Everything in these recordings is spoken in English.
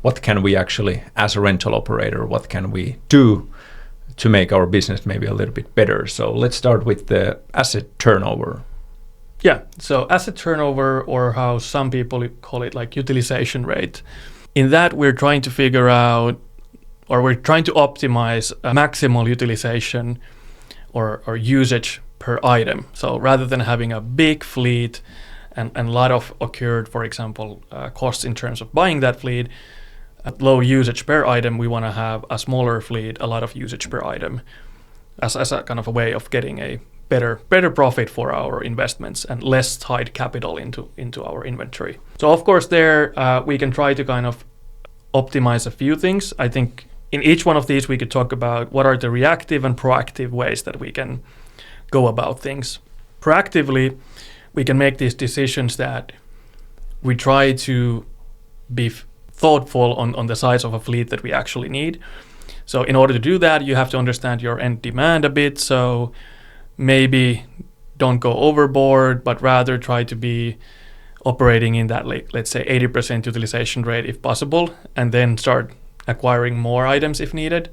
what can we actually, as a rental operator, what can we do to make our business maybe a little bit better? So let's start with the asset turnover. Yeah, so asset turnover, or how some people call it like utilization rate. In that, we're trying to figure out, or we're trying to optimize a maximal utilization or usage per item. So rather than having a big fleet and a lot of occurred, for example, costs in terms of buying that fleet, at low usage per item, we want to have a smaller fleet, a lot of usage per item, as a kind of a way of getting a better profit for our investments and less tied capital into our inventory. So of course there we can try to kind of optimize a few things. I think in each one of these we could talk about what are the reactive and proactive ways that we can go about things. Proactively, we can make these decisions that we try to be thoughtful on the size of a fleet that we actually need. So in order to do that, you have to understand your end demand a bit. So maybe don't go overboard, but rather try to be operating in that, let's say 80% utilization rate if possible, and then start acquiring more items if needed.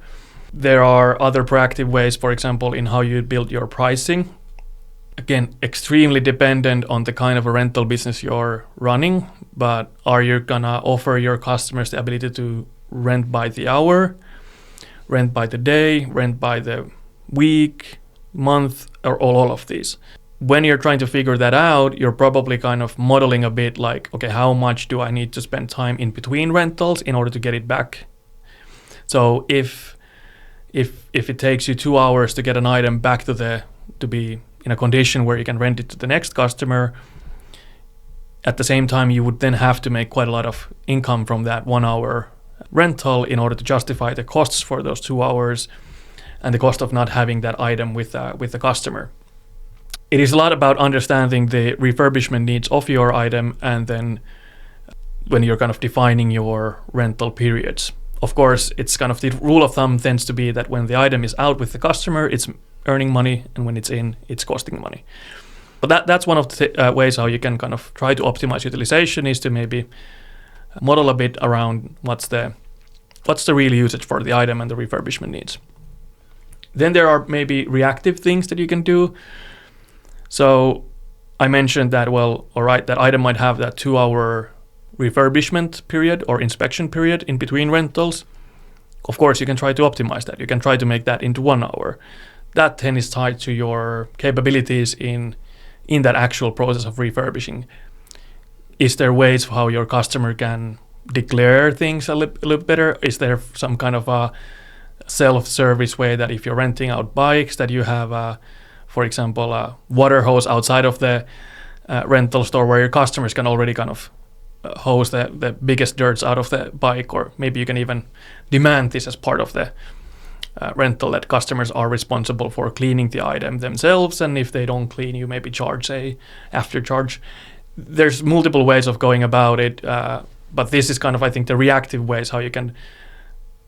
There are other proactive ways, for example, in how you build your pricing. Again, extremely dependent on the kind of a rental business you're running, but are you gonna offer your customers the ability to rent by the hour, rent by the day, rent by the week, month, or all of these? When you're trying to figure that out, you're probably kind of modeling a bit like, okay, how much do I need to spend time in between rentals in order to get it back? So if it takes you 2 hours to get an item back to be in a condition where you can rent it to the next customer, at the same time you would then have to make quite a lot of income from that 1 hour rental in order to justify the costs for those 2 hours and the cost of not having that item with the customer. It is a lot about understanding the refurbishment needs of your item, and then when you're kind of defining your rental periods. Of course, it's kind of the rule of thumb tends to be that when the item is out with the customer, it's earning money, and when it's in, it's costing money. But that's one of the ways how you can kind of try to optimize utilization, is to maybe model a bit around what's the real usage for the item and the refurbishment needs. Then there are maybe reactive things that you can do. So I mentioned that, well, all right, that item might have that 2 hour refurbishment period or inspection period in between rentals. Of course, you can try to optimize that. You can try to make that into 1 hour. That then is tied to your capabilities in that actual process of refurbishing. Is there ways how your customer can declare things a little better? Is there some kind of a self-service way that if you're renting out bikes, that you have, for example, a water hose outside of the rental store where your customers can already kind of hose the biggest dirts out of the bike, or maybe you can even demand this as part of the rental, that customers are responsible for cleaning the item themselves, and if they don't clean, you maybe charge a after charge. There's multiple ways of going about it, but this is kind of, I think, the reactive ways how you can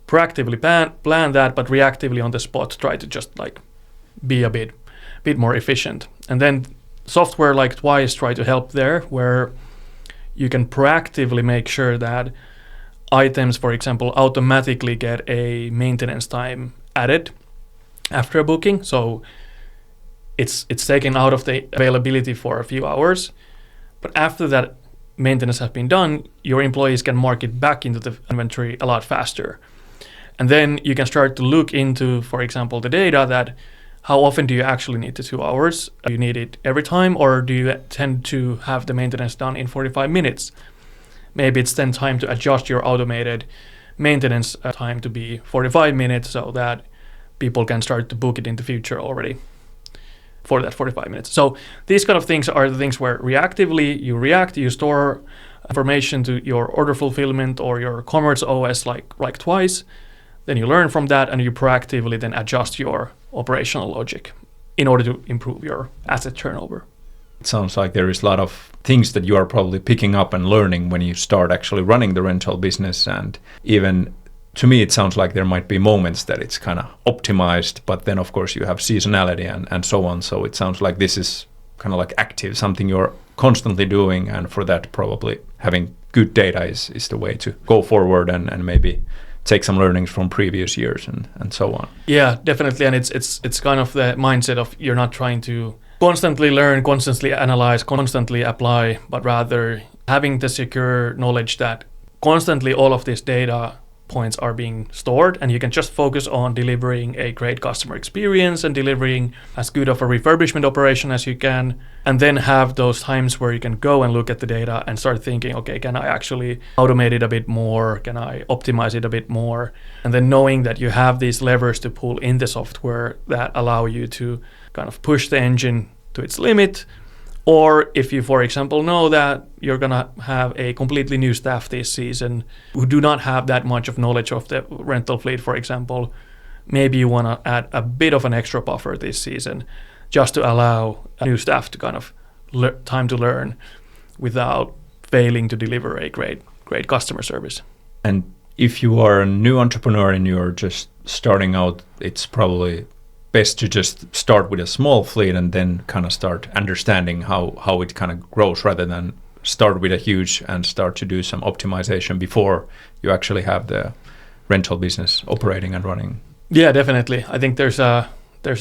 proactively plan that, but reactively on the spot try to just like be a bit more efficient. And then software like Twice try to help there, where you can proactively make sure that items, for example, automatically get a maintenance time added after a booking. So it's taken out of the availability for a few hours, but after that maintenance has been done, your employees can mark it back into the inventory a lot faster. And then you can start to look into, for example, the data that how often do you actually need the 2 hours? Do you need it every time, or do you tend to have the maintenance done in 45 minutes? Maybe it's then time to adjust your automated maintenance time to be 45 minutes so that people can start to book it in the future already for that 45 minutes. So these kind of things are the things where reactively you store information to your order fulfillment or your commerce OS like Twice. Then you learn from that and you proactively then adjust your operational logic in order to improve your asset turnover. It sounds like there is a lot of things that you are probably picking up and learning when you start actually running the rental business. And even to me, it sounds like there might be moments that it's kind of optimized, but then of course you have seasonality and so on. So it sounds like this is kind of like active, something you're constantly doing, and for that probably having good data is the way to go forward and maybe take some learnings from previous years and so on. Yeah, definitely. And it's kind of the mindset of you're not trying to constantly learn, constantly analyze, constantly apply, but rather having the secure knowledge that constantly all of this data points are being stored, and you can just focus on delivering a great customer experience and delivering as good of a refurbishment operation as you can, and then have those times where you can go and look at the data and start thinking, okay, can I actually automate it a bit more? Can I optimize it a bit more? And then knowing that you have these levers to pull in the software that allow you to kind of push the engine to its limit. Or if you, for example, know that you're going to have a completely new staff this season who do not have that much of knowledge of the rental fleet, for example, maybe you want to add a bit of an extra buffer this season just to allow new staff to kind of time to learn without failing to deliver a great customer service. And if you are a new entrepreneur and you're just starting out, it's probably best to just start with a small fleet and then kind of start understanding how it kind of grows, rather than start with a huge and start to do some optimization before you actually have the rental business operating and running. Yeah, definitely. I think there's a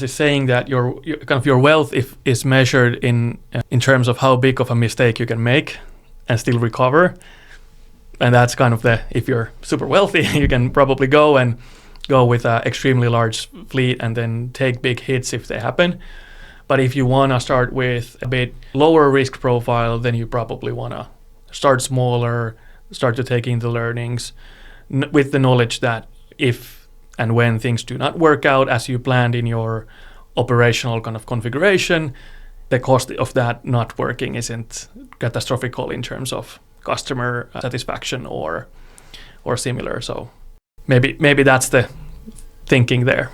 saying that your kind of your wealth is measured in terms of how big of a mistake you can make and still recover. And that's kind of if you're super wealthy, you can probably go with an extremely large fleet and then take big hits if they happen. But if you want to start with a bit lower risk profile, then you probably want to start smaller, start to take in the learnings with the knowledge that if and when things do not work out as you planned in your operational kind of configuration, the cost of that not working isn't catastrophical in terms of customer satisfaction or similar. So maybe that's the thinking there.